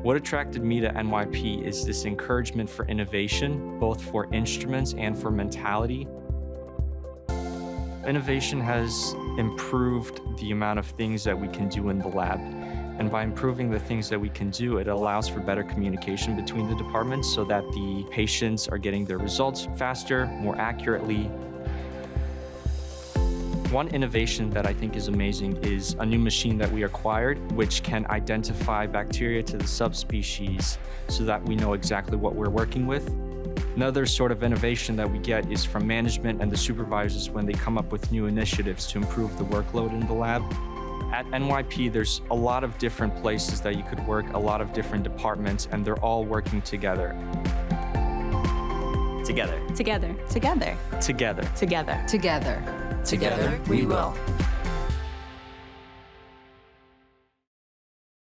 What attracted me to NYP is this encouragement for innovation, both for instruments and for mentality. Innovation has improved the amount of things that we can do in the lab. And by improving the things that we can do, it allows for better communication between the departments so that the patients are getting their results faster, more accurately. One innovation that I think is amazing is a new machine that we acquired, which can identify bacteria to the subspecies so that we know exactly what we're working with. Another sort of innovation that we get is from management and the supervisors when they come up with new initiatives to improve the workload in the lab. At NYP, there's a lot of different places that you could work, a lot of different departments, and they're all working together. Together. Together. Together. Together. Together. Together we will.